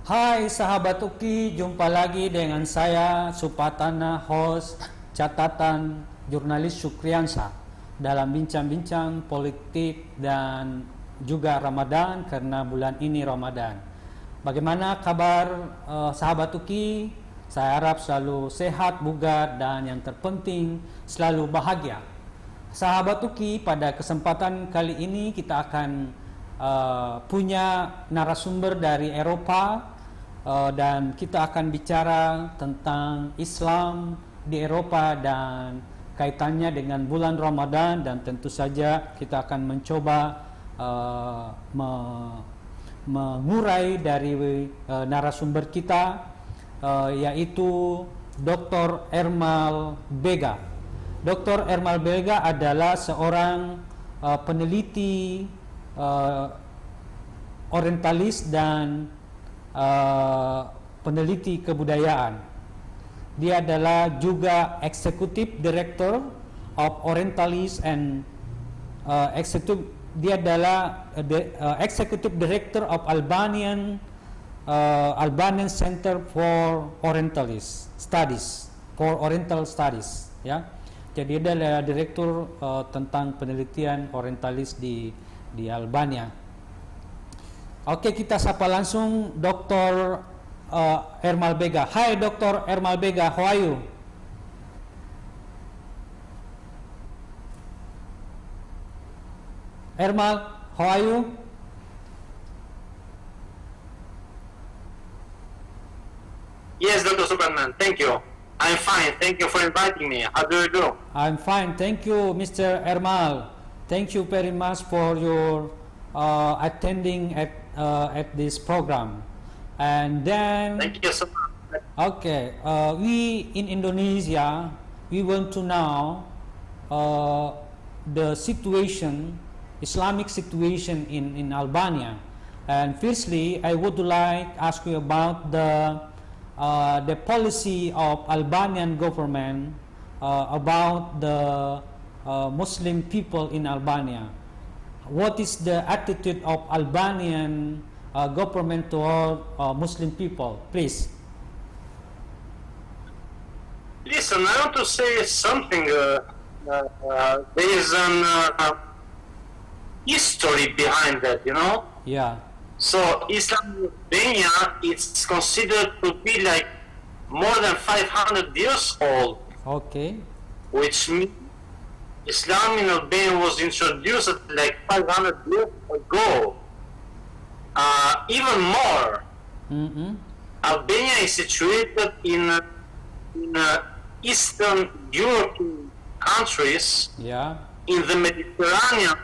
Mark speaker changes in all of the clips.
Speaker 1: Hai sahabat Uki, jumpa lagi dengan saya Supatana, host catatan Jurnalis Syukriansa dalam bincang-bincang politik dan juga Ramadan karena bulan ini Ramadan. Bagaimana kabar sahabat Uki? Saya harap selalu sehat, bugar, dan yang terpenting selalu bahagia. Sahabat Uki, pada kesempatan kali ini kita akan punya narasumber dari Eropa. Dan kita akan bicara tentang Islam di Eropa dan kaitannya dengan bulan Ramadan, dan tentu saja kita akan mencoba mengurai dari narasumber kita, yaitu Dr. ERMAL BEGA. Dr. ERMAL BEGA adalah seorang peneliti orientalis dan peneliti kebudayaan. Dia adalah juga Executive Director of Orientalis and dia adalah Executive Director of Albanian Center for Orientalis Studies, for Oriental Studies, ya. Jadi dia adalah direktur tentang penelitian orientalis di Albania. Oke, kita sapa langsung Dr. ERMAL BEGA. Hai Dr. ERMAL BEGA, how are you? ERMAL, how are you?
Speaker 2: Yes, Dr. Superman, thank you. I'm fine, thank you for inviting me. How do you do?
Speaker 1: I'm fine, thank you, Mr. ERMAL. Thank you very much for your attending at this program. And then,
Speaker 2: thank you so much.
Speaker 1: Okay, we in Indonesia, we want to know the situation, Islamic situation in Albania. And firstly, I would like to ask you about the policy of Albanian government about the Muslim people in Albania. What is the attitude of Albanian government toward Muslim people, please?
Speaker 2: Listen, I want to say something. There is an history behind that, you know?
Speaker 1: Yeah.
Speaker 2: So Islam in Albania, it's considered to be like more than 500 years old.
Speaker 1: Okay.
Speaker 2: Which means Islam in Albania was introduced like 500 years ago. Even more. Albania is situated in Eastern European countries,
Speaker 1: yeah,
Speaker 2: in the Mediterranean,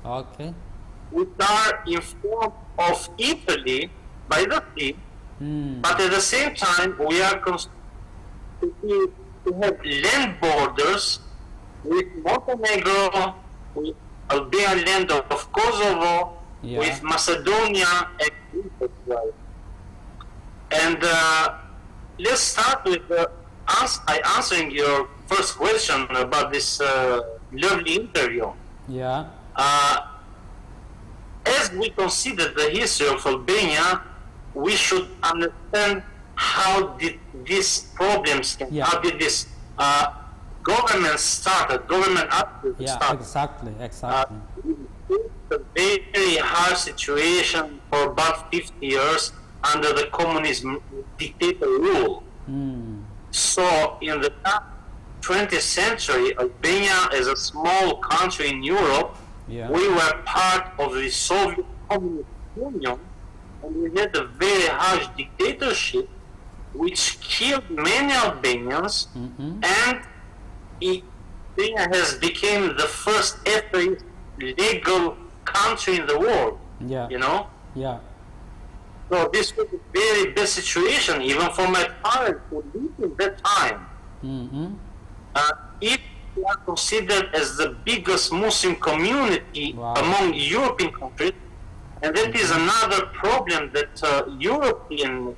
Speaker 1: okay,
Speaker 2: which are in form of Italy by the sea, but at the same time we are to have land borders with Montenegro, with Albanian land of Kosovo,
Speaker 1: yeah,
Speaker 2: with Macedonia and Greece as well. And let's start with answering your first question about this lovely interview.
Speaker 1: yeah,
Speaker 2: as we consider the history of Albania, we should understand how did these problems,
Speaker 1: yeah,
Speaker 2: how did this government started, government activity
Speaker 1: yeah,
Speaker 2: started.
Speaker 1: exactly.
Speaker 2: It's a very hard situation for about 50 years under the communism dictator rule. So in the 20th century, Albania is a small country in Europe.
Speaker 1: Yeah.
Speaker 2: We were part of the Soviet Communist Union, and we had a very harsh dictatorship which killed many Albanians, and Albania has become the first atheist legal country in the world.
Speaker 1: Yeah.
Speaker 2: You know?
Speaker 1: Yeah.
Speaker 2: So this was a very bad situation, even for my parents who lived in that time. If we are considered as the biggest Muslim community among European countries, and that is another problem that European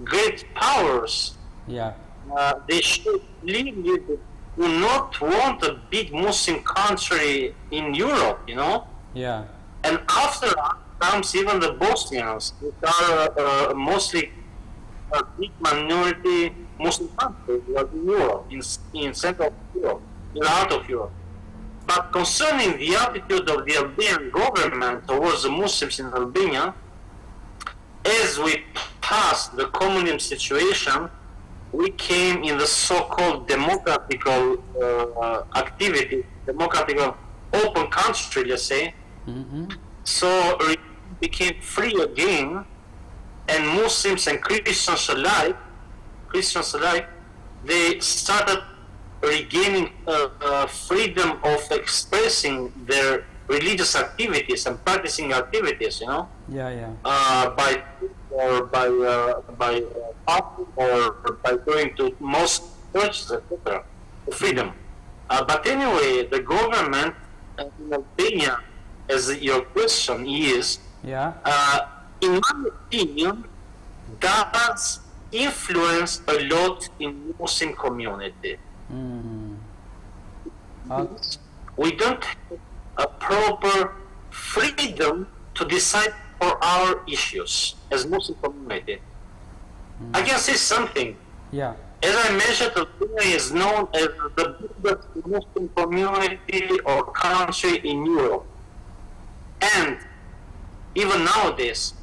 Speaker 2: great powers,
Speaker 1: yeah,
Speaker 2: they should legally do not want a big Muslim country in Europe, you know?
Speaker 1: yeah,
Speaker 2: And after comes even the Bosnians, which are mostly a big minority Muslim countries, like in Europe, in Central Europe, in the heart of Europe. But concerning the attitude of the Albanian government towards the Muslims in Albania, as we passed the communism situation, we came in the so-called democratical activity, democratical open country, let's say. So it became free again, and Muslims and Christians alike, they started regaining freedom of expressing their religious activities and practicing activities, you know, by fasting or by going to mosques, churches, etc. Freedom. But anyway, the government in Albania, as your question is, in my opinion, does influence a lot in Muslim community. We don't have a proper freedom to decide for our issues as Muslim community. I can say something. As I mentioned, Albania is known as the biggest Muslim community or country in Europe, and even nowadays.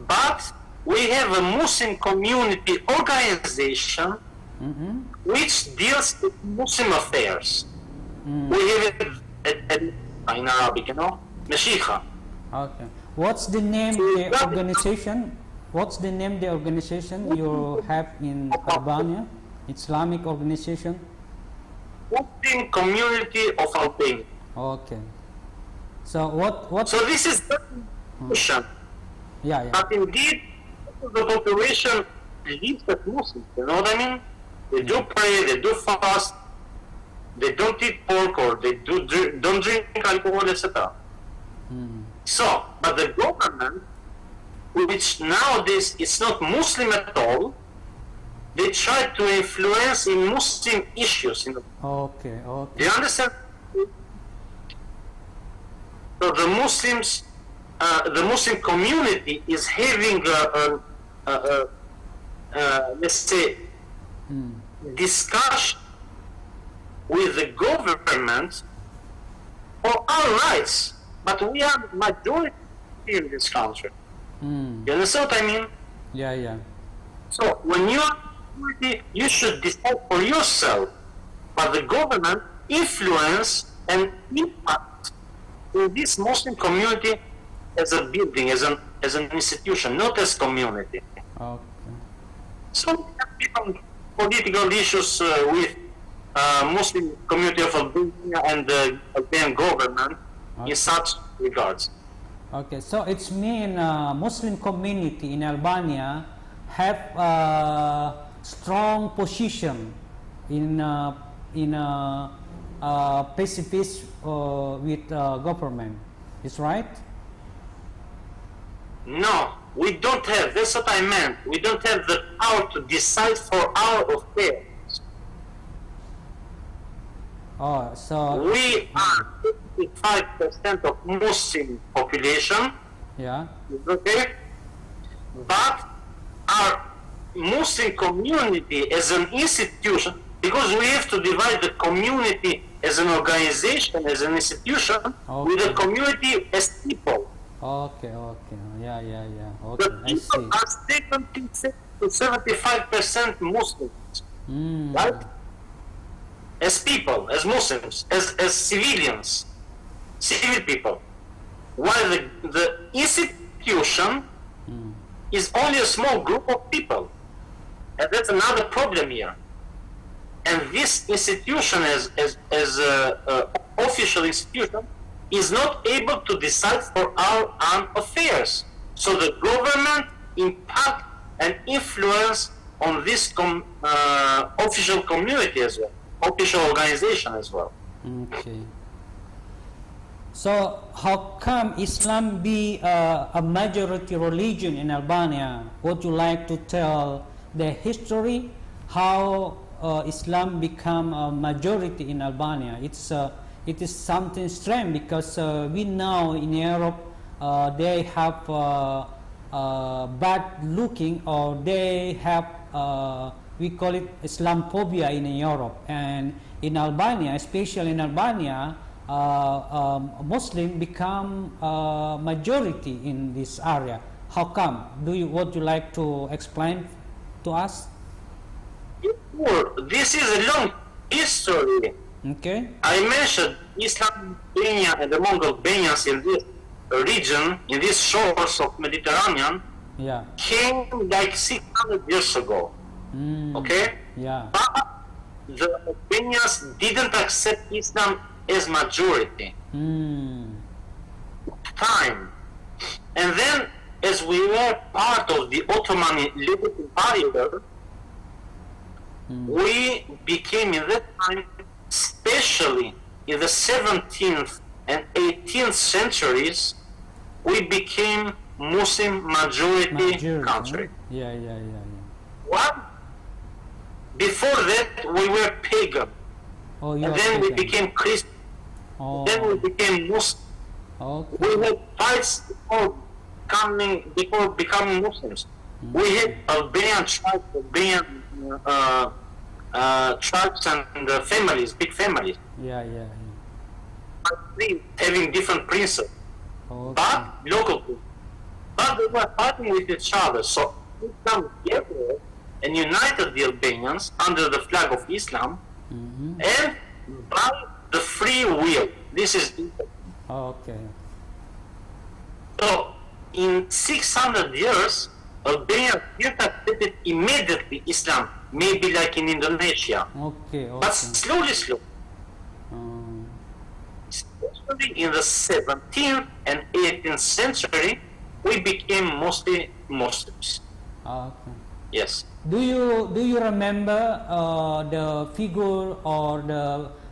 Speaker 2: But we have a Muslim community organization which deals with Muslim affairs. We have it in Arabic, you know, Mashikha.
Speaker 1: Okay. What's the name of the organization? What's the name of the organization you have in Albania? Islamic organization?
Speaker 2: Muslim community of Albania.
Speaker 1: Okay. So what?
Speaker 2: So this is the population. But indeed, the population lives as Muslims. You know what I mean? They do pray, they do fast, they don't eat pork, or they don't drink alcohol, etc. So, but the government, which nowadays is not Muslim at all, they try to influence in Muslim issues. Do you understand? So the Muslims, the Muslim community is having let's say, discussion with the government for our rights, but we are majority in this country. You understand what I mean? So when you are minority, you should decide for yourself, but the government influence and impact in this Muslim community as a building, as an institution, not as community. So we have different political issues with Muslim community of Albania and the Albanian government in such regards.
Speaker 1: Okay, so it's mean Muslim community in Albania have a strong position in pacifist with government. Is right?
Speaker 2: No, we don't have. That's what I meant. We don't have the power to decide for our affairs.
Speaker 1: So
Speaker 2: we are 55% of Muslim population. Okay, but our Muslim community as an institution, because we have to divide the community as an organization, as an institution, with the community as people.
Speaker 1: Okay. Okay,
Speaker 2: the people are 70 to 75% Muslims, right? As people, as Muslims, as civilians, civil people, while the institution is only a small group of people, and that's another problem here. And this institution, as official institution, is not able to decide for our own affairs. So the government impact and influence on this official community as well, official organization as well.
Speaker 1: Okay. So how come Islam be a majority religion in Albania? Would you like to tell the history how Islam become a majority in Albania? It is something strange because we know in Europe they have bad looking, or they have we call it Islamophobia in Europe, and in Albania, especially in Albania, Muslim become majority in this area. How come? Would you like to explain to us?
Speaker 2: Sure. This is a long history.
Speaker 1: Okay.
Speaker 2: I mentioned Islam, Albania, and the Mongol Albanians in this region, in these shores of Mediterranean,
Speaker 1: Yeah.
Speaker 2: came like 600 years ago. Okay?
Speaker 1: Yeah.
Speaker 2: But the Albanians didn't accept Islam as majority. Time. And then, as we were part of the Ottoman Empire, we became in that time, especially in the 17th and 18th centuries, we became Muslim majority country.
Speaker 1: Yeah.
Speaker 2: What? Before that, we were pagan.
Speaker 1: Oh, you
Speaker 2: And
Speaker 1: are
Speaker 2: then we
Speaker 1: pagan.
Speaker 2: became Christian.
Speaker 1: Oh.
Speaker 2: Then we became Muslim.
Speaker 1: Okay.
Speaker 2: We had fights before becoming Muslims. We had Albanian tribes, tribes and families, big families,
Speaker 1: Yeah.
Speaker 2: having different princes,
Speaker 1: Okay.
Speaker 2: but local people. But they were fighting with each other. So Islam together and united the Albanians under the flag of Islam, and by the free will. This is
Speaker 1: Okay.
Speaker 2: so. In 600 years, Albania didn't accept immediately Islam, maybe like in Indonesia,
Speaker 1: Okay.
Speaker 2: but slowly, especially in the 17th and 18th century, we became mostly Muslims.
Speaker 1: Okay.
Speaker 2: Yes.
Speaker 1: Do you remember the figure or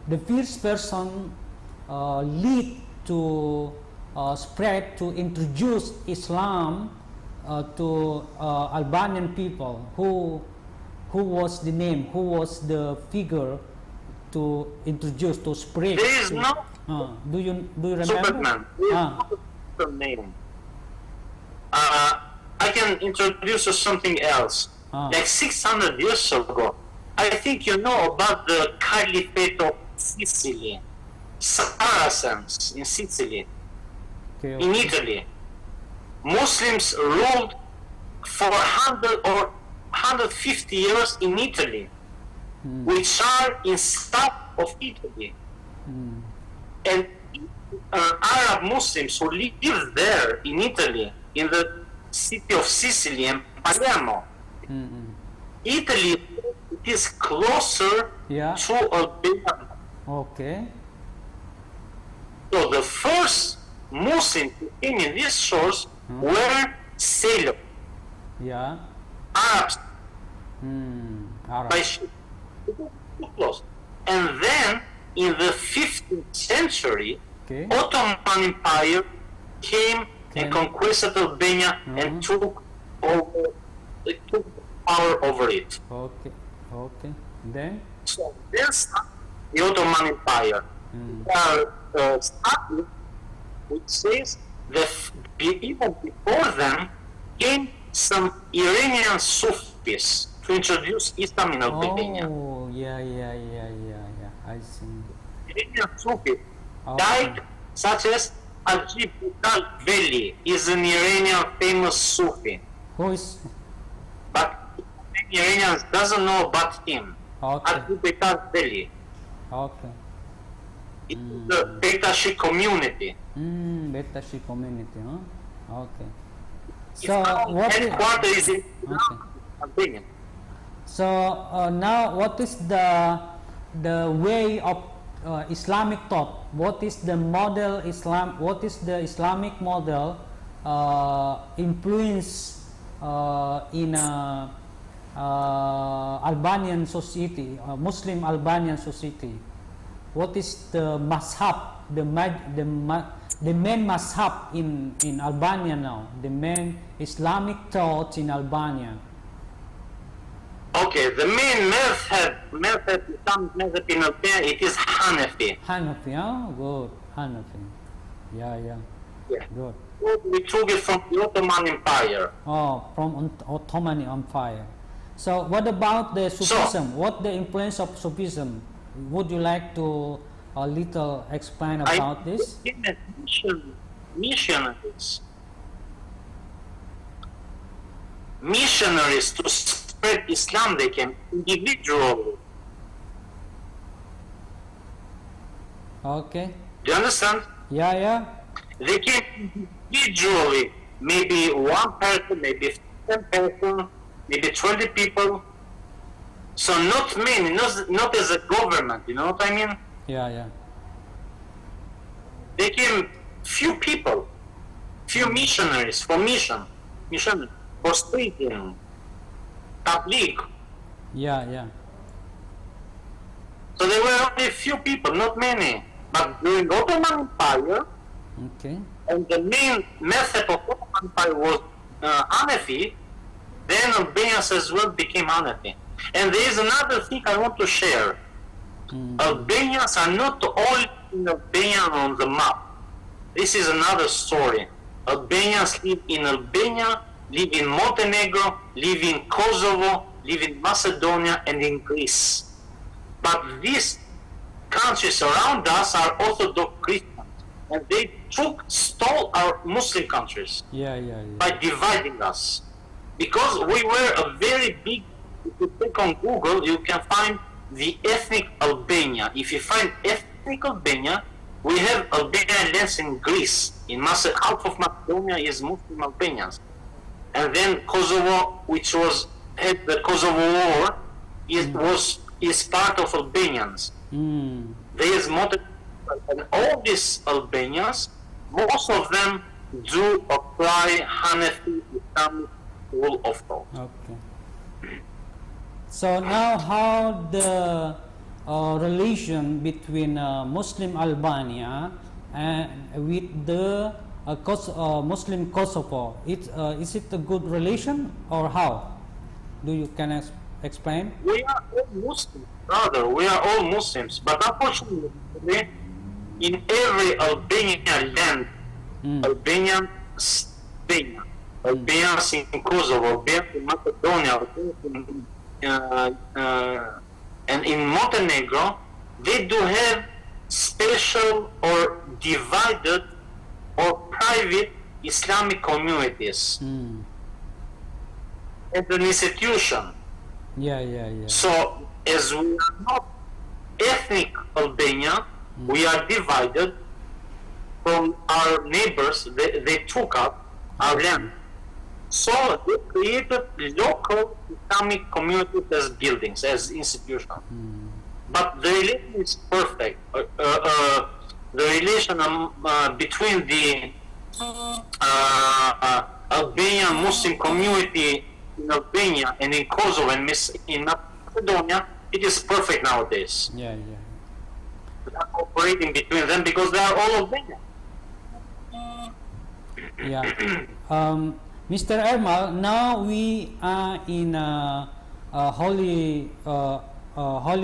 Speaker 1: the first person lead to spread, to introduce Islam to Albanian people? Who was the name? Who was the figure to introduce, to spread?
Speaker 2: There is no
Speaker 1: Do you remember?
Speaker 2: Superman. There is no super name. I can introduce you something else. Like 600 years ago, I think you know about the Caliphate of Sicily, Saracens in Sicily.
Speaker 1: Okay.
Speaker 2: In Italy, Muslims ruled for 100 or 150 years in Italy, which are in south of Italy. And Arab Muslims who live there in Italy, in the city of Sicily and Palermo. Italy is closer
Speaker 1: Yeah.
Speaker 2: to Albania.
Speaker 1: Okay.
Speaker 2: So the first Muslims who came in these shores were sailors,
Speaker 1: Yeah.
Speaker 2: Arabs,
Speaker 1: Arab.
Speaker 2: by ship. Too close. And then in the 15th century,
Speaker 1: Okay.
Speaker 2: Ottoman Empire came and conquered Albania and took power over it.
Speaker 1: Okay. Okay. Then.
Speaker 2: So this the Ottoman Empire. Started, which says that even before them came some Iranian Sufis to introduce Islam in Albania.
Speaker 1: Oh, yeah. I see.
Speaker 2: Iranian Sufis,
Speaker 1: Okay.
Speaker 2: like such as Ajib Veli is an Iranian famous Sufi,
Speaker 1: Who is?
Speaker 2: but many Iranians doesn't know about him.
Speaker 1: Okay.
Speaker 2: Ajib Veli.
Speaker 1: Okay.
Speaker 2: It's the Betashi community.
Speaker 1: Betashi community, huh? Okay.
Speaker 2: Its
Speaker 1: So what is?
Speaker 2: headquarters is in
Speaker 1: Okay.
Speaker 2: Albania.
Speaker 1: So now, what is the way of Islamic thought? What is the model Islam? What is the Islamic model influence in Albanian society, Muslim Albanian society? What is the mazhab, the main mazhab in Albania now? The main Islamic thought in Albania.
Speaker 2: Okay, the main method Islamic method in Albania, it is Hanafi.
Speaker 1: Hanafi, huh? Good. Hanafi. Yeah.
Speaker 2: Yeah.
Speaker 1: Good.
Speaker 2: We took it from the Ottoman Empire.
Speaker 1: Oh, from Ottoman Empire. So what about the Sufism? What the influence of Sufism? Would you like to a little explain about this?
Speaker 2: Missionaries to spread Islam, they came individually.
Speaker 1: Okay.
Speaker 2: Do you understand?
Speaker 1: Yeah, yeah.
Speaker 2: They came individually, maybe one person, maybe 10 person, maybe 20 people. So not many, not as a government, you know what I mean?
Speaker 1: Yeah, yeah.
Speaker 2: They came few people, few missionaries for mission, for spreading, tabligh.
Speaker 1: Yeah, yeah.
Speaker 2: So there were only few people, not many. But during the Ottoman Empire,
Speaker 1: Okay.
Speaker 2: and the main method of Ottoman Empire was Hanafi, then Albanians as well became Hanafi. And there is another thing I want to share. Albanians are not all in Albania on the map. This is another story. Albanians live in Albania, live in Montenegro, live in Kosovo, live in Macedonia, and in Greece. But these countries around us are Orthodox Christians, and they stole our Muslim countries
Speaker 1: Yeah, yeah, yeah.
Speaker 2: by dividing us. Because we were a very big, if you click on Google, you can find the ethnic Albania. If you find ethnic Albania, we have Albanian lands in Greece. In half of Macedonia is Muslim Albanians. And then Kosovo, which had the Kosovo War, is part of Albanians. There is Montenegro, and all these Albanians, most of them do apply Hanafi Islamic rule of thought.
Speaker 1: Okay. So now, how the relation between Muslim Albania and with the Muslim Kosovo? Is it a good relation, or how? Do you can explain?
Speaker 2: We are all Muslims, brother. We are all Muslims, but unfortunately, in every Albanian land, Albanians in Kosovo, Albanians in Macedonia, and in Montenegro, they do have special or divided or private Islamic communities as an institution.
Speaker 1: Yeah, yeah, yeah.
Speaker 2: So, as we are not ethnic Albania, we are divided from our neighbors. They took up our land. So, they created local Islamic communities as buildings, as institutions. But the relation is perfect. The relation between the Albanian Muslim community in Albania and in Kosovo and in Macedonia, it is perfect nowadays.
Speaker 1: Yeah, yeah.
Speaker 2: We are operating between them because they are all Albanian.
Speaker 1: Yeah. Mr. Ermal, now we are in a holy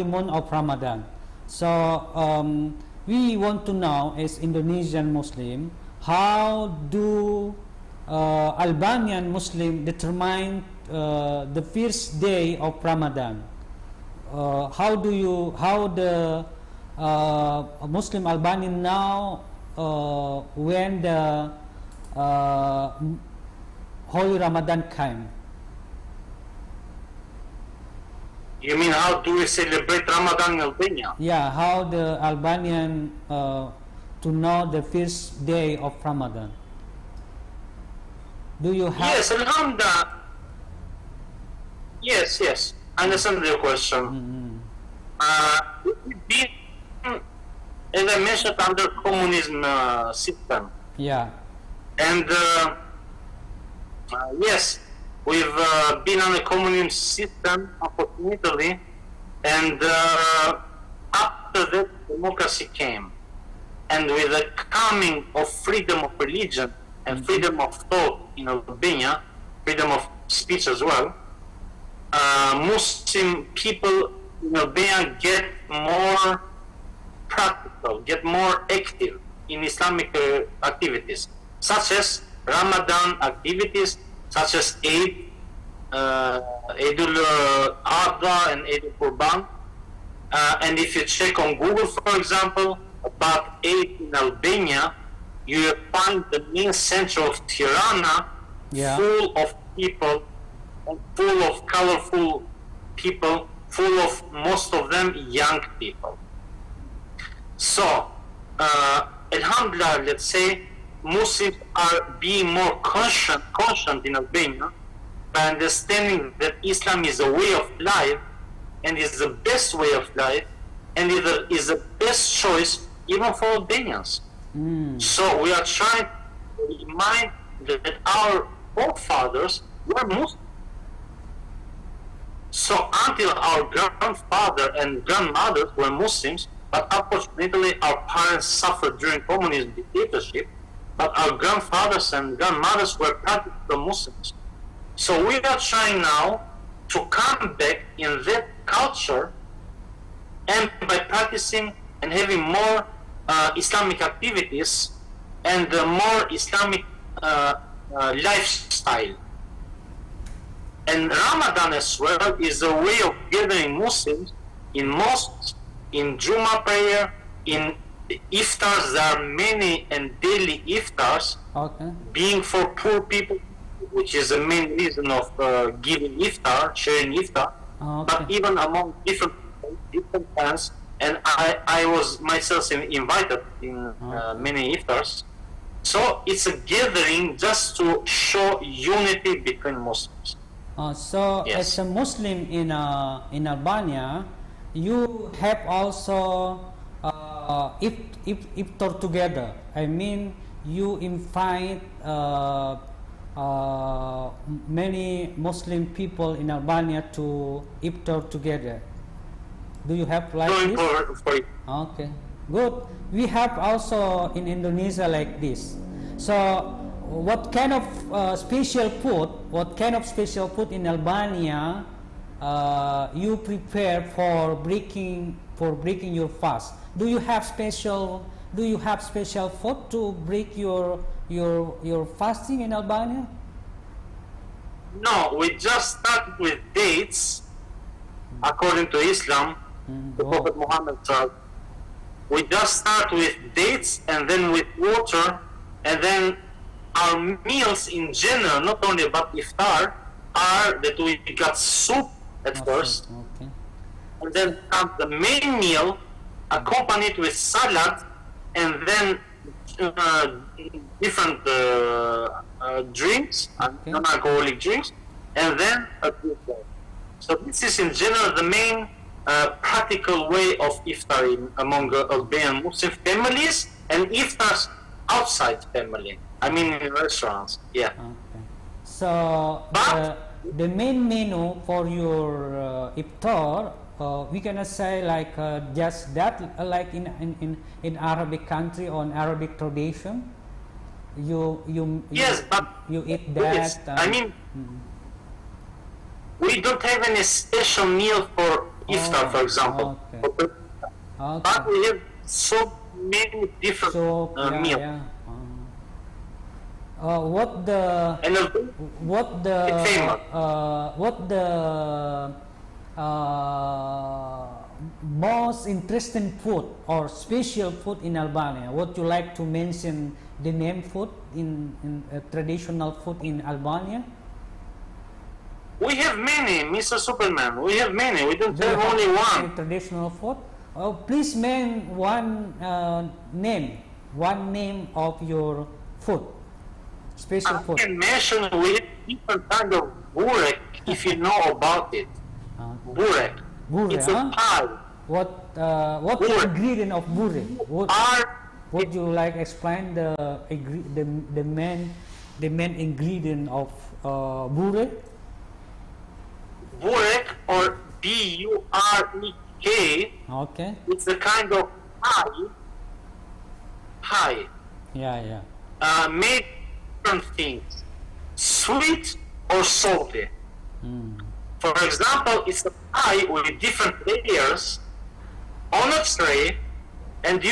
Speaker 1: month of Ramadan. So we want to know, as Indonesian Muslim, how do Albanian Muslim determine the first day of Ramadan? How the Muslim Albanian now when the Holy Ramadan came?
Speaker 2: You mean how do we celebrate Ramadan in Albania?
Speaker 1: Yeah, how the Albanian to know the first day of Ramadan? Do you have?
Speaker 2: Yes, Alhamdulillah. Yes. I understand your question. We've been, as I mentioned, under communism system.
Speaker 1: Yeah.
Speaker 2: And yes, we've been on a communism system, unfortunately, and after that, democracy came. And with the coming of freedom of religion and freedom of thought in Albania, freedom of speech as well, Muslim people in Albania get more practical, get more active in Islamic activities. such as Ramadan activities, such as Eid, Eidul Adha and Eidul Qurban. And if you check on Google, for example, about Eid in Albania, you will find the main center of Tirana full of people, and full of colorful people, full of most of them young people. So, Alhamdulillah, let's say Muslims are being more conscient in Albania by understanding that Islam is a way of life and is the best way of life and is the best choice even for Albanians. So we are trying to remind that our forefathers were Muslims. So until our grandfather and grandmothers were Muslims, but unfortunately our parents suffered during communist dictatorship, but our grandfathers and grandmothers were practically Muslims. So we are trying now to come back in that culture, and by practicing and having more Islamic activities and more Islamic lifestyle. And Ramadan as well is a way of gathering Muslims in mosques, in Juma prayer, in iftars. There are many and daily iftars, being for poor people, which is the main reason of giving iftar, sharing iftar. But even among different clans, and I was myself invited in many iftars. So it's a gathering just to show unity between Muslims.
Speaker 1: So as a Muslim in Albania, you have also iftar together. I mean, you invite many Muslim people in Albania to iftar together. Do you have like this? Okay, good. We have also in Indonesia like this. So what kind of special food? What kind of special food in Albania you prepare for breaking your fast? Do you have special food to break your fasting in Albania?
Speaker 2: No, we just start with dates. According to Islam, the Prophet Muhammad said, we just start with dates and then with water, and then our meals in general, not only about iftar, are that we got soup at first, and then comes the main meal accompanied with salad, and then different drinks, non-alcoholic drinks, and then a dessert. So this is in general the main practical way of iftar among Albanian Muslim families, and iftars outside family. I mean in restaurants. Yeah.
Speaker 1: Okay. So the main menu for your iftar, we cannot say like just that, like in Arabic country or Arabic tradition. You
Speaker 2: but
Speaker 1: you eat that.
Speaker 2: I mean, we don't have any special meal for iftar, for example. But we have so many different meals.
Speaker 1: Yeah. What the most interesting food or special food in Albania? Would you like to mention the name food in traditional food in Albania?
Speaker 2: We have many, Mr. Superman. We have many. We don't have only one.
Speaker 1: Traditional food. Oh, please name one name of your food. Special food.
Speaker 2: I can mention we have different kind of burek, if you know about it. Burek. It's a pie.
Speaker 1: What the ingredient of burek? Would you like explain the main ingredient of burek?
Speaker 2: Burek, or B-U-R-E-K.
Speaker 1: Okay.
Speaker 2: It's a kind of pie.
Speaker 1: Yeah.
Speaker 2: Made different things, sweet or salty. For example, it's a pie with different layers on a tray, and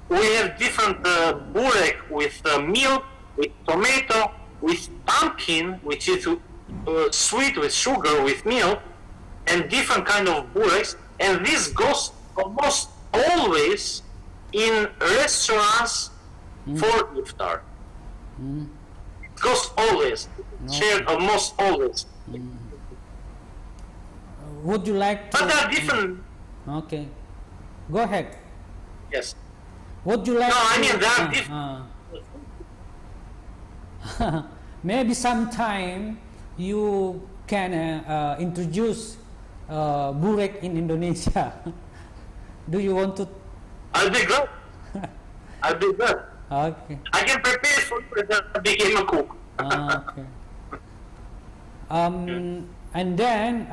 Speaker 2: we have different burek with milk, with tomato, with pumpkin, which is sweet with sugar, with milk, and different kind of bureks. And this goes almost always in restaurants for iftar. It goes always, shared almost always.
Speaker 1: Would you like to?
Speaker 2: But there are different.
Speaker 1: Okay, go ahead.
Speaker 2: Yes.
Speaker 1: Would you like?
Speaker 2: No, I
Speaker 1: to,
Speaker 2: mean there are different.
Speaker 1: maybe sometime you can introduce burek in Indonesia. Do you want to?
Speaker 2: I'll be good. I'll be good.
Speaker 1: Okay.
Speaker 2: I can prepare for you as I became a cook.
Speaker 1: Okay. And then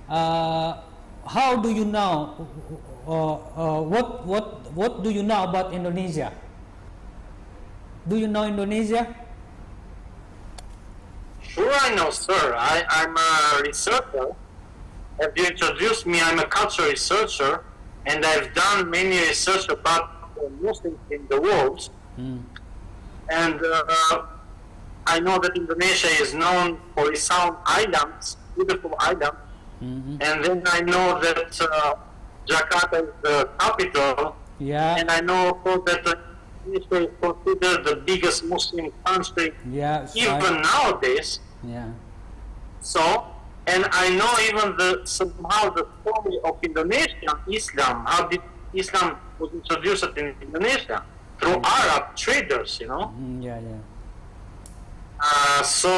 Speaker 1: how do you know? What do you know about Indonesia? Do you know Indonesia?
Speaker 2: Sure, I know, sir. I'm a researcher. As you introduced me, I'm a cultural researcher, and I've done many research about Muslims in the world. And I know that Indonesia is known for its own islands, beautiful islands. And then I know that Jakarta is the capital.
Speaker 1: Yeah.
Speaker 2: And I know also that Indonesia is considered the biggest Muslim country even nowadays.
Speaker 1: Yeah.
Speaker 2: So, and I know even somehow the story of Indonesian Islam, how did Islam was introduced in Indonesia through Arab traders, you know. So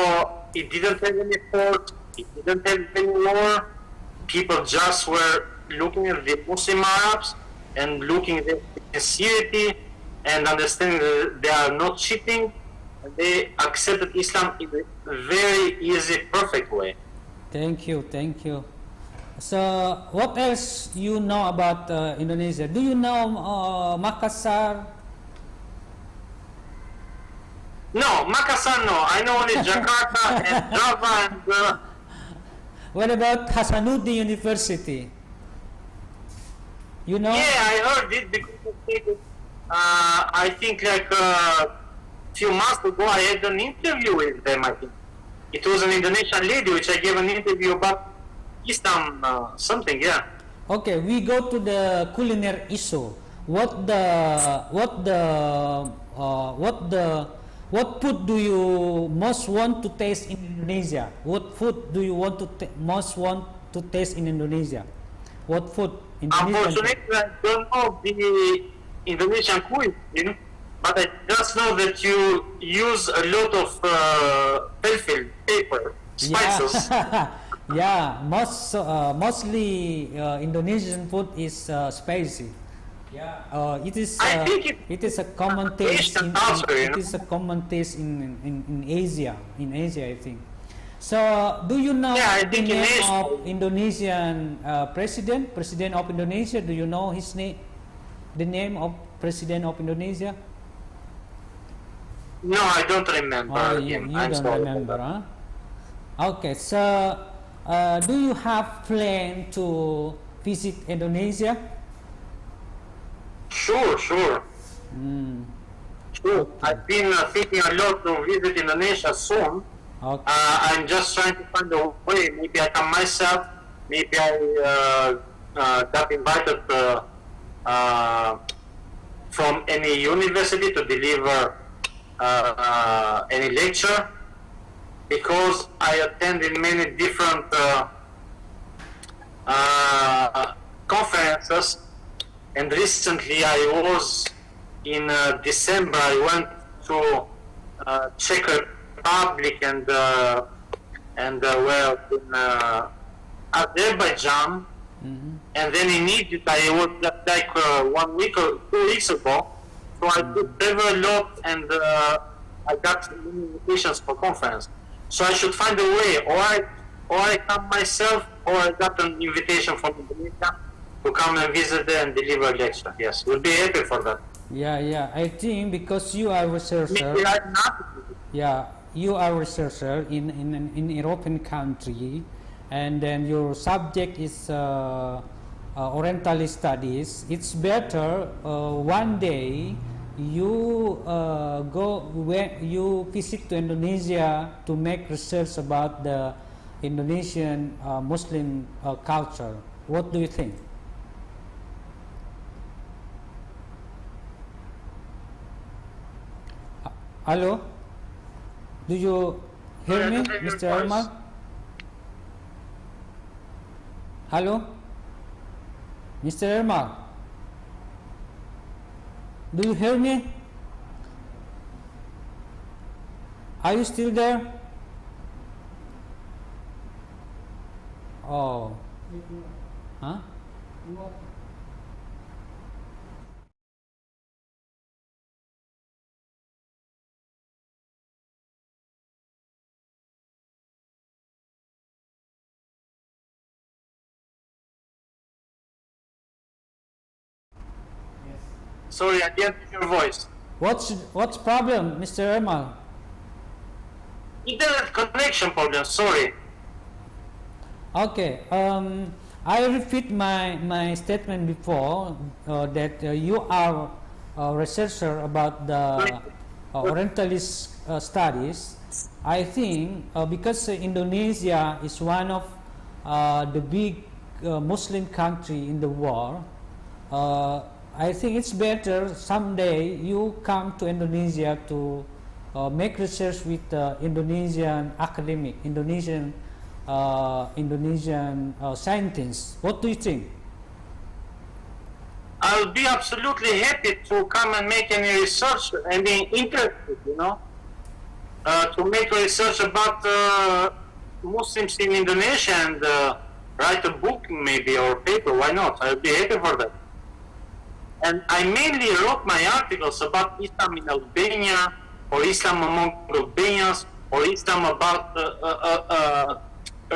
Speaker 2: it didn't have any port, it didn't have any war. People just were looking at the Muslim Arabs and looking at their sincerity and understanding that they are not cheating. And they accepted Islam in a very easy, perfect way.
Speaker 1: Thank you. So, what else you know about Indonesia? Do you know Makassar?
Speaker 2: No, Makassar, no. I know only Jakarta and Java and...
Speaker 1: What about Hasanuddin University? You know?
Speaker 2: Yeah, I heard it because I think like a few months ago I had an interview with them, I think. It was an Indonesian lady which I gave an interview about Islam something, yeah.
Speaker 1: Okay, we go to the culinary issue. What food do you most want to taste in Indonesia? What food do you most want to taste in Indonesia? What food?
Speaker 2: Unfortunately, I don't know the Indonesian cuisine, but I just know that you use a lot of felfil, pepper, spices.
Speaker 1: Yeah, mostly Indonesian food is spicy. Yeah, it is. It is a common taste. It is a common taste in Asia. In Asia, I think. So, do you know the name of Indonesian president of Indonesia? Do you know his name? The name of president of Indonesia?
Speaker 2: No, I don't remember him.
Speaker 1: You don't remember, huh? Okay, so do you have plan to visit Indonesia?
Speaker 2: Sure. Sure. Okay. I've been thinking a lot to visit Indonesia soon. Okay. I'm just trying to find a way. Maybe I come myself. Maybe I got invited from any university to deliver any lecture, because I attended many different conferences, and recently I was in December. I went to Czech Republic and well in Azerbaijan, and then in Egypt I was just like 1 week or 2 weeks ago. So I did travel a lot, and I got many invitations for conference. So I should find a way, or I come myself, or I got an invitation from Indonesia to come and visit there and deliver a lecture. Yes, we'll be happy for that.
Speaker 1: Yeah. I think because you are a researcher.
Speaker 2: Maybe I'm not.
Speaker 1: Yeah, you are a researcher in European country, and then your subject is Orientalist studies. It's better one day you when you visit to Indonesia to make research about the Indonesian Muslim culture, what do you think? Hello, do you hear me, Mr. Ermal? Hello, Mr. Ermal, do you hear me? Are you still there? Oh, huh?
Speaker 2: Sorry, I didn't hear your voice.
Speaker 1: What's problem, Mr. Ermal?
Speaker 2: Internet connection problem, sorry.
Speaker 1: Okay, I repeat my statement before that you are a researcher about the Orientalist studies. I think because Indonesia is one of the big Muslim country in the world, I think it's better someday you come to Indonesia to make research with Indonesian academic, Indonesian scientists. What do you think?
Speaker 2: I'll be absolutely happy to come and make any research, any interested, to make research about Muslims in Indonesia and write a book maybe or paper. Why not? I'll be happy for that. And I mainly wrote my articles about Islam in Albania, or Islam among Albanians, or Islam about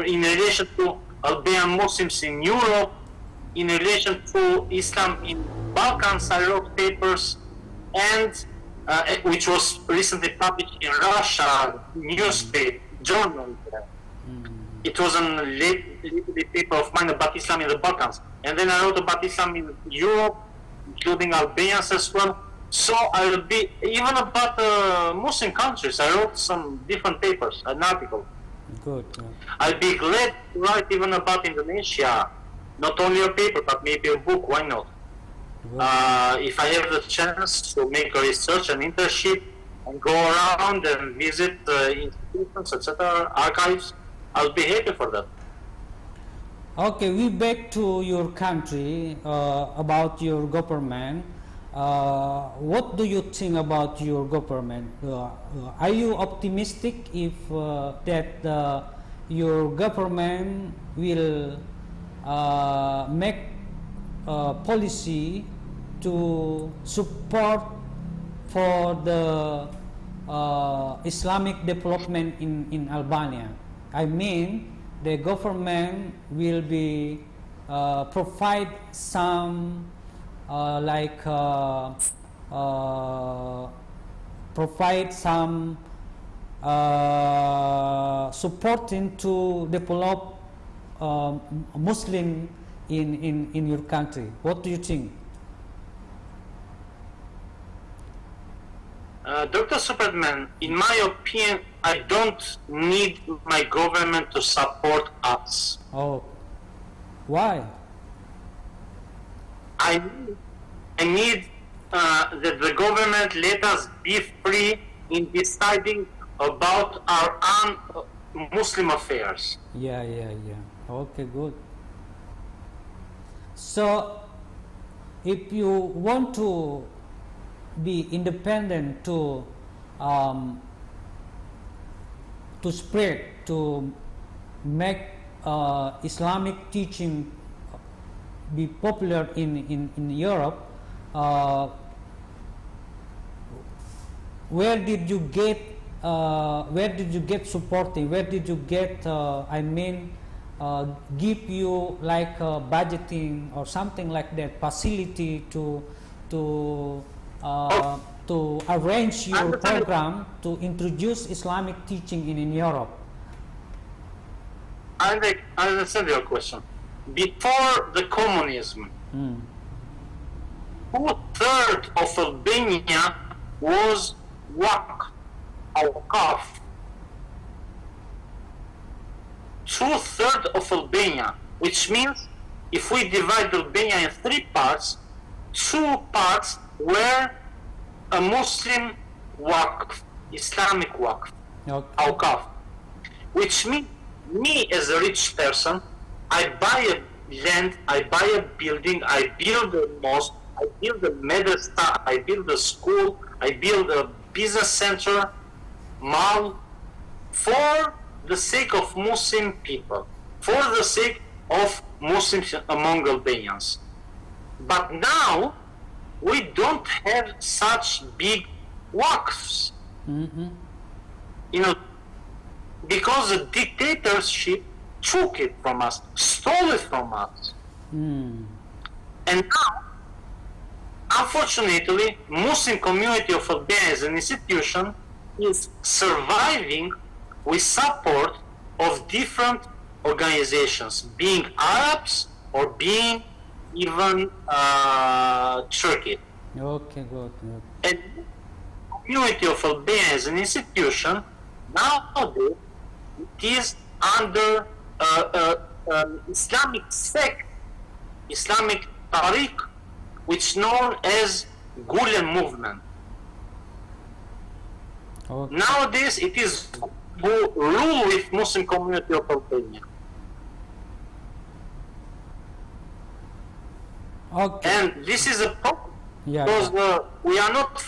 Speaker 2: in relation to Albanian Muslims in Europe, in relation to Islam in Balkans. I wrote papers, and which was recently published in Russia newspaper journal. It was a late paper of mine about Islam in the Balkans, and then I wrote about Islam in Europe, including Albanians as well. So I will be even about Muslim countries. I wrote some different papers, an article.
Speaker 1: Good.
Speaker 2: I'll be glad to write even about Indonesia, not only a paper but maybe a book. Why not? If I have the chance to make a research and internship and go around and visit institutions, etc., archives, I'll be happy for that.
Speaker 1: Okay, we back to your country, about your government. What do you think about your government? Are you optimistic if that your government will make policy to support for the Islamic development in Albania? I mean, the government will be provide some provide some supporting to develop Muslim in your country. What do you think?
Speaker 2: Dr. Superman, in my opinion, I don't need my government to support us.
Speaker 1: Oh, why?
Speaker 2: I need that the government let us be free in deciding about our own Muslim affairs.
Speaker 1: Yeah. Okay, good. So, if you want to be independent to spread, to make Islamic teaching be popular in Europe, where did you get supporting? Where did you get give you like budgeting or something like that, facility to arrange your program to introduce Islamic teaching in Europe?
Speaker 2: I understand your question. Before the communism, 2/3 of Albania was waqf, awqaf. 2/3 of Albania, which means if we divide Albania in 3 parts, 2 parts were a Muslim waqf, Islamic waqf, awqaf, which means me as a rich person, I buy a land, I buy a building, I build a mosque, I build a madrasa, I build a school, I build a business center, mall, for the sake of Muslim people, for the sake of Muslims among Albanians. But now, we don't have such big waqfs. You know, because the dictatorship took it from us, stole it from us. And now, unfortunately, Muslim community of Albania as an institution is surviving with support of different organizations, being Arabs or being even Turkey.
Speaker 1: Okay, good.
Speaker 2: And community of Albania as an institution nowadays it is under Islamic sect, Islamic tariq, which known as Gulen movement.
Speaker 1: Okay.
Speaker 2: Nowadays it is who rule with Muslim community of Albania.
Speaker 1: Okay.
Speaker 2: And this is a problem because we are not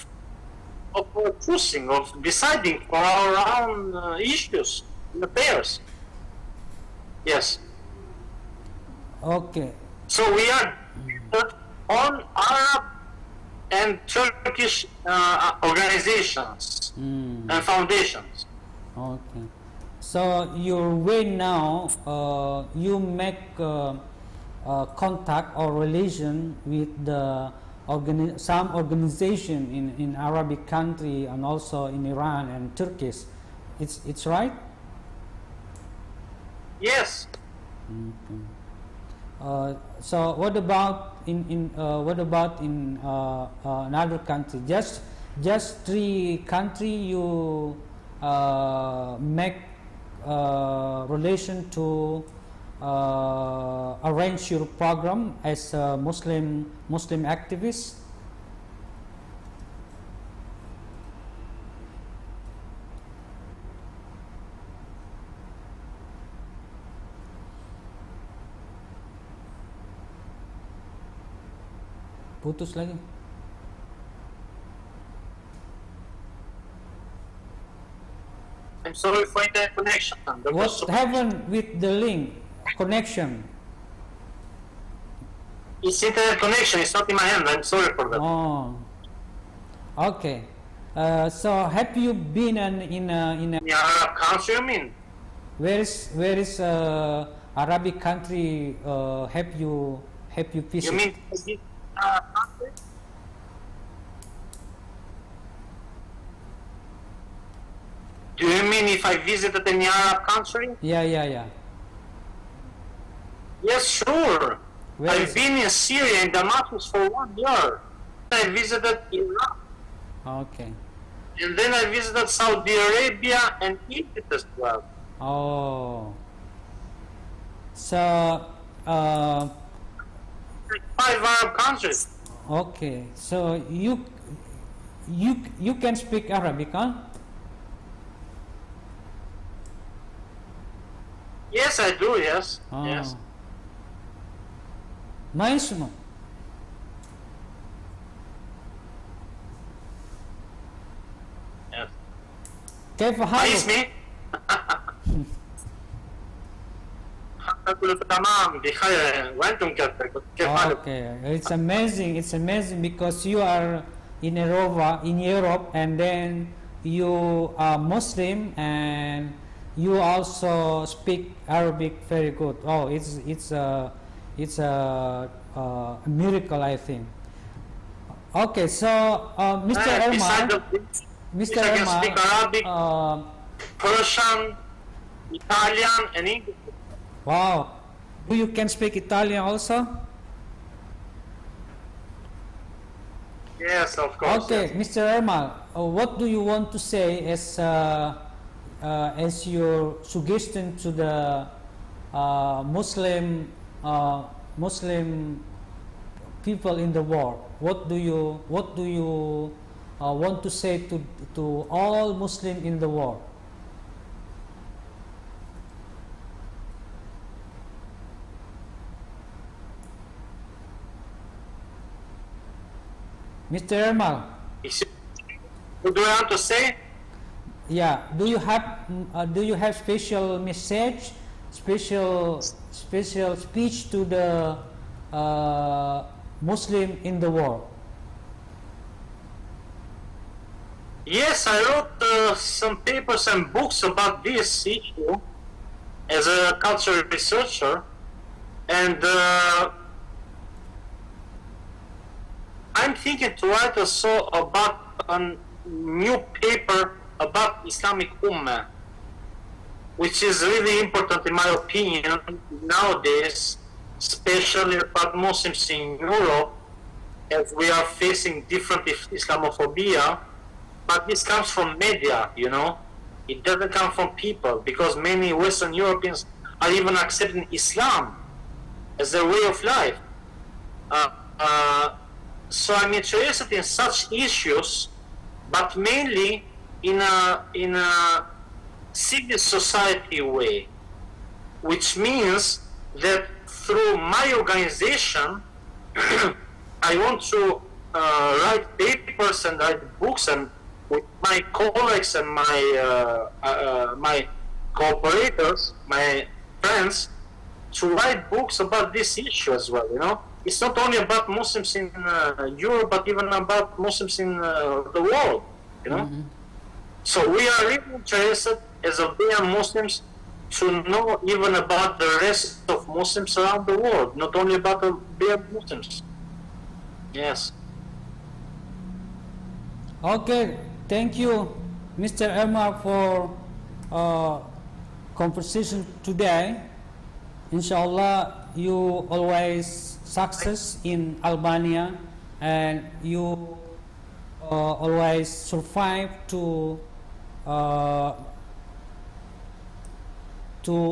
Speaker 2: choosing, of deciding for our own issues and affairs. Yes.
Speaker 1: Okay.
Speaker 2: So we are on Arab and Turkish organizations and foundations.
Speaker 1: Okay. So your way now, you make contact or relation with the some organization in Arabic country and also in Iran and Turkish. It's right?
Speaker 2: Yes.
Speaker 1: So what about in another country? Just 3 country you make relation to arrange your program as a Muslim activist? Putus lagi.
Speaker 2: I'm sorry for internet connection.
Speaker 1: What happened with the link connection?
Speaker 2: It's internet connection. It's not in my hand. I'm sorry for that.
Speaker 1: Oh, okay. So have you been in a
Speaker 2: Arab country, you mean?
Speaker 1: where is Arabic country have you visit?
Speaker 2: You mean country? Do you mean if I visited any Arab country?
Speaker 1: Yeah.
Speaker 2: Yes, sure.
Speaker 1: Where
Speaker 2: I've
Speaker 1: is
Speaker 2: been in Syria and Damascus for 1 year. I visited Iraq.
Speaker 1: Okay.
Speaker 2: And then I visited Saudi Arabia and Egypt as well.
Speaker 1: Oh. So
Speaker 2: 5 Arab countries.
Speaker 1: okay. So you can speak Arabic, huh?
Speaker 2: Yes, I do, yes.
Speaker 1: Oh.
Speaker 2: Yes.
Speaker 1: ما اسمه؟
Speaker 2: Yes.
Speaker 1: كيف
Speaker 2: ما
Speaker 1: حالك؟
Speaker 2: اسمي؟ كله تمام بخير وانتم كيف حالكم؟
Speaker 1: Okay, it's amazing because you are in Europe and then you are Muslim and you also speak Arabic very good. Oh, it's a miracle, I think. Okay, so Mr. Ermal, Mr.
Speaker 2: I can speak Arabic,
Speaker 1: Ermal,
Speaker 2: Persian, Italian, and English.
Speaker 1: wow, you can speak Italian also?
Speaker 2: Yes, of course.
Speaker 1: Okay,
Speaker 2: Yes.
Speaker 1: Mr. Ermal, what do you want to say as your suggestion to the Muslim people in the world? What do you want to say to all Muslim in the world? Mr. Ermal,
Speaker 2: What do I have to say?
Speaker 1: yeah, do you have special message, special speech to the Muslim in the world?
Speaker 2: Yes, I wrote some papers and books about this issue as a cultural researcher, and I'm thinking to write also about a new paper about Islamic Ummah, which is really important in my opinion nowadays, especially about Muslims in Europe, as we are facing different Islamophobia. But this comes from media, you know. It doesn't come from people, because many Western Europeans are even accepting Islam as their way of life. So I'm interested in such issues, but mainly in a civil society way, which means that through my organization, I want to write papers and write books, and with my colleagues and my cooperators, my friends, to write books about this issue as well. You know, it's not only about Muslims in Europe, but even about Muslims in the world. You know, so we are really interested as Albanian Muslims to know even about the rest of Muslims around the world, not only about the Albanian Muslims. Yes.
Speaker 1: Okay, thank you, Mr. Ermal, for conversation today. Inshallah, you always success in Albania, and you always survive to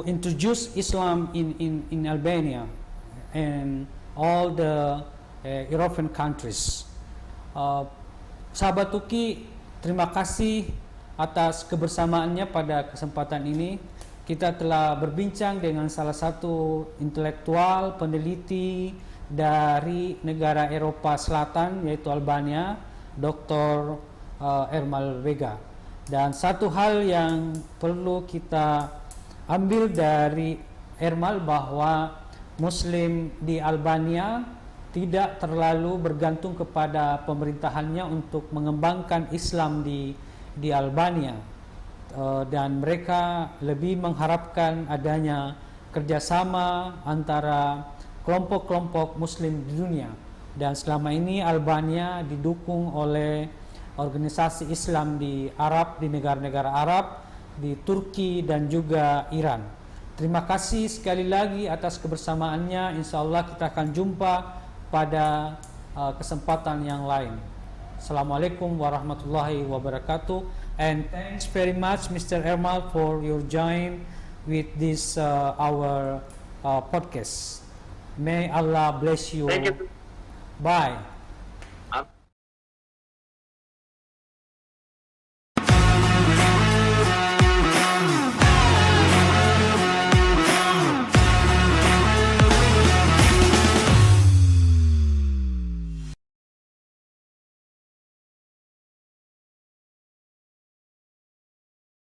Speaker 1: introduce Islam in Albania and all the European countries. Sahabat Tuki, terima kasih atas kebersamaannya pada kesempatan ini. Kita telah berbincang dengan salah satu intelektual peneliti dari negara Eropa Selatan, yaitu Albania, Dr. ERMAL BEGA. Dan satu hal yang perlu kita ambil dari ERMAL, bahwa Muslim di Albania tidak terlalu bergantung kepada pemerintahannya untuk mengembangkan Islam di Albania, dan mereka lebih mengharapkan adanya kerjasama antara kelompok-kelompok Muslim di dunia. Dan selama ini Albania didukung oleh organisasi Islam di Arab, di negara-negara Arab, di Turki dan juga Iran. Terima kasih sekali lagi atas kebersamaannya. Insya Allah kita akan jumpa pada kesempatan yang lain. Assalamualaikum warahmatullahi wabarakatuh. And thanks very much, Mr. Ermal, for your join with this our podcast. May Allah bless you.
Speaker 2: Thank you.
Speaker 1: Bye.